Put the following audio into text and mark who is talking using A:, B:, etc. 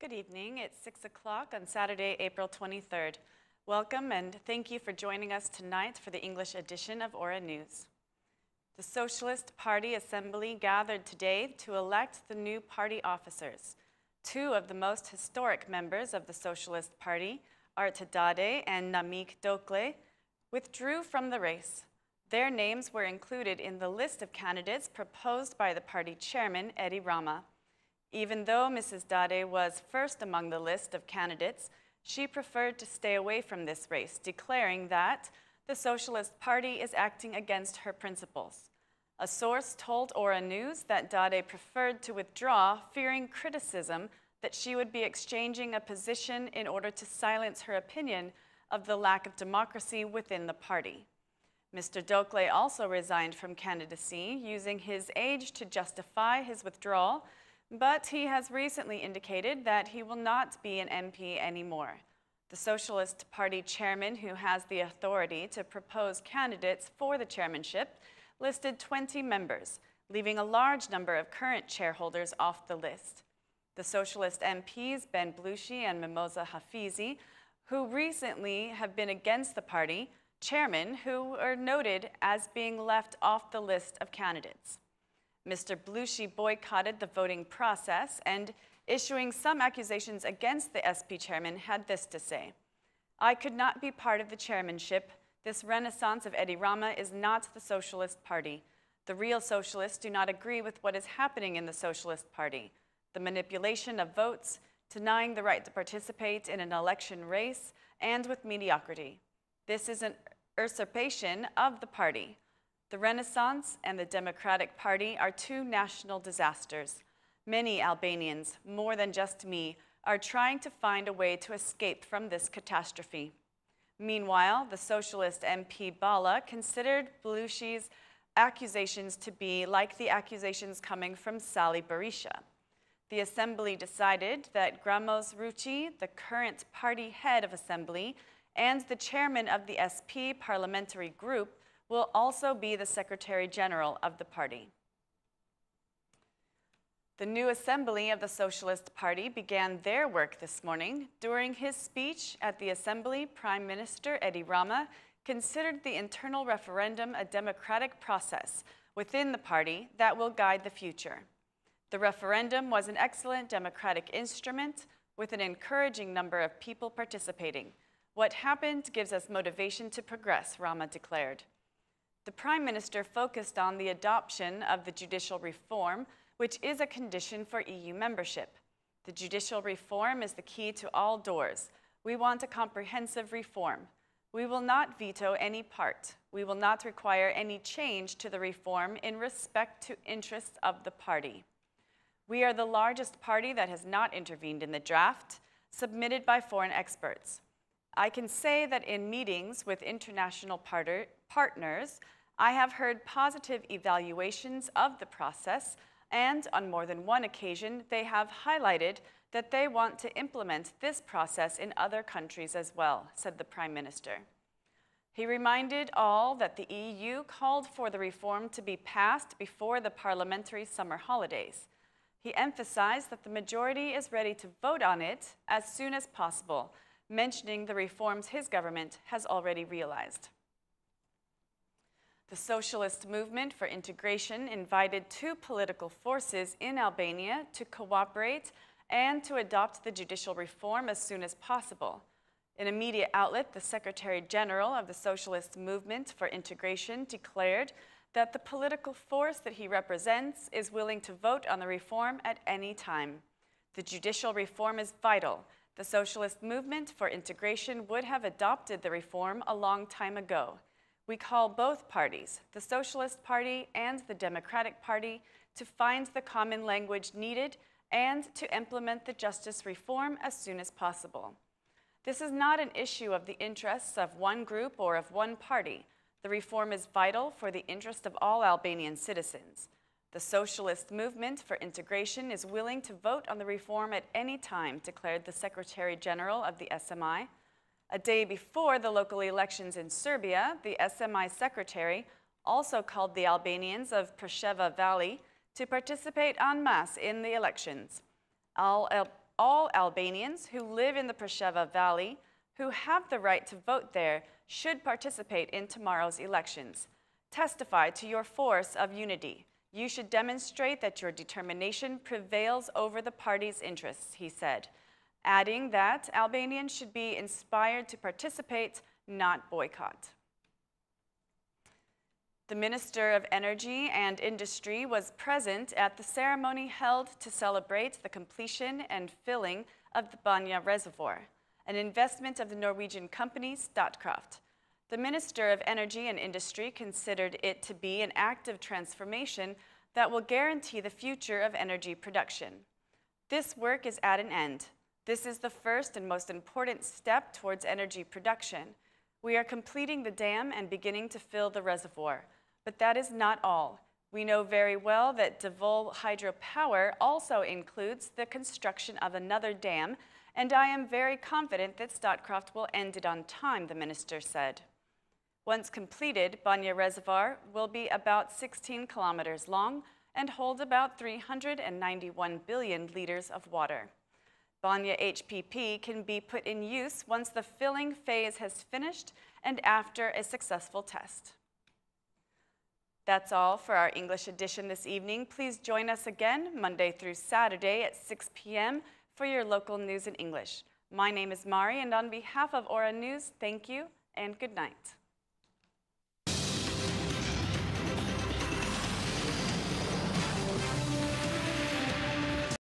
A: Good evening. It's 6 o'clock on Saturday, April 23rd. Welcome and thank you for joining us tonight for the English edition of Aura News. The Socialist Party Assembly gathered today to elect the new party officers. Two of the most historic members of the Socialist Party, Art Dade and Namik Dokle, withdrew from the race. Their names were included in the list of candidates proposed by the party chairman, Edi Rama. Even though Mrs. Dade was first among the list of candidates, she preferred to stay away from this race, declaring that the Socialist Party is acting against her principles. A source told Aura News that Dade preferred to withdraw, fearing criticism that she would be exchanging a position in order to silence her opinion of the lack of democracy within the party. Mr. Dokle also resigned from candidacy, using his age to justify his withdrawal, but he has recently indicated that he will not be an MP anymore. The Socialist Party chairman, who has the authority to propose candidates for the chairmanship, listed 20 members, leaving a large number of current shareholders off the list. The Socialist MPs Ben Blouchi and Mimosa Hafizi, who recently have been against the party, chairman, who are noted as being left off the list of candidates. Mr. Blouchi boycotted the voting process and, issuing some accusations against the SP chairman, had this to say: "I could not be part of the chairmanship. This renaissance of Edi Rama is not the Socialist Party. The real socialists do not agree with what is happening in the Socialist Party. The manipulation of votes, denying the right to participate in an election race, and with mediocrity. This is an usurpation of the party. The Renaissance and the Democratic Party are two national disasters. Many Albanians, more than just me, are trying to find a way to escape from this catastrophe." Meanwhile, the Socialist MP Bala considered Blouchi's accusations to be like the accusations coming from Sali Berisha. The Assembly decided that Gramos Rucci, the current party head of Assembly, and the chairman of the SP parliamentary group will also be the Secretary General of the party. The new Assembly of the Socialist Party began their work this morning. During his speech at the Assembly, Prime Minister Edi Rama considered the internal referendum a democratic process within the party that will guide the future. The referendum was an excellent democratic instrument with an encouraging number of people participating. What happened gives us motivation to progress, Rama declared. The Prime Minister focused on the adoption of the judicial reform, which is a condition for EU membership. The judicial reform is the key to all doors. We want a comprehensive reform. We will not veto any part. We will not require any change to the reform in respect to interests of the party. We are the largest party that has not intervened in the draft submitted by foreign experts. I can say that in meetings with international partners, I have heard positive evaluations of the process, and on more than one occasion, they have highlighted that they want to implement this process in other countries as well, said the Prime Minister. He reminded all that the EU called for the reform to be passed before the parliamentary summer holidays. He emphasized that the majority is ready to vote on it as soon as possible, mentioning the reforms his government has already realized. The Socialist Movement for Integration invited two political forces in Albania to cooperate and to adopt the judicial reform as soon as possible. In a media outlet, the Secretary General of the Socialist Movement for Integration declared that the political force that he represents is willing to vote on the reform at any time. The judicial reform is vital. The Socialist Movement for Integration would have adopted the reform a long time ago. We call both parties, the Socialist Party and the Democratic Party, to find the common language needed and to implement the justice reform as soon as possible. This is not an issue of the interests of one group or of one party. The reform is vital for the interest of all Albanian citizens. The Socialist Movement for Integration is willing to vote on the reform at any time, declared the Secretary General of the SMI. A day before the local elections in Serbia, the SMI secretary also called the Albanians of Preševa Valley to participate en masse in the elections. All all Albanians who live in the Preševa Valley, who have the right to vote there, should participate in tomorrow's elections. Testify to your force of unity. You should demonstrate that your determination prevails over the party's interests, he said, adding that Albanians should be inspired to participate, not boycott. The Minister of Energy and Industry was present at the ceremony held to celebrate the completion and filling of the Banja Reservoir, an investment of the Norwegian company Statkraft. The Minister of Energy and Industry considered it to be an act of transformation that will guarantee the future of energy production. This work is at an end. This is the first and most important step towards energy production. We are completing the dam and beginning to fill the reservoir. But that is not all. We know very well that Devol hydropower also includes the construction of another dam, and I am very confident that Statkraft will end it on time, the minister said. Once completed, Banja Reservoir will be about 16 kilometers long and hold about 391 billion liters of water. Banja HPP can be put in use once the filling phase has finished and after a successful test. That's all for our English edition this evening. Please join us again Monday through Saturday at 6 p.m. for your local news in English. My name is Mari, and on behalf of Aura News, thank you and good night.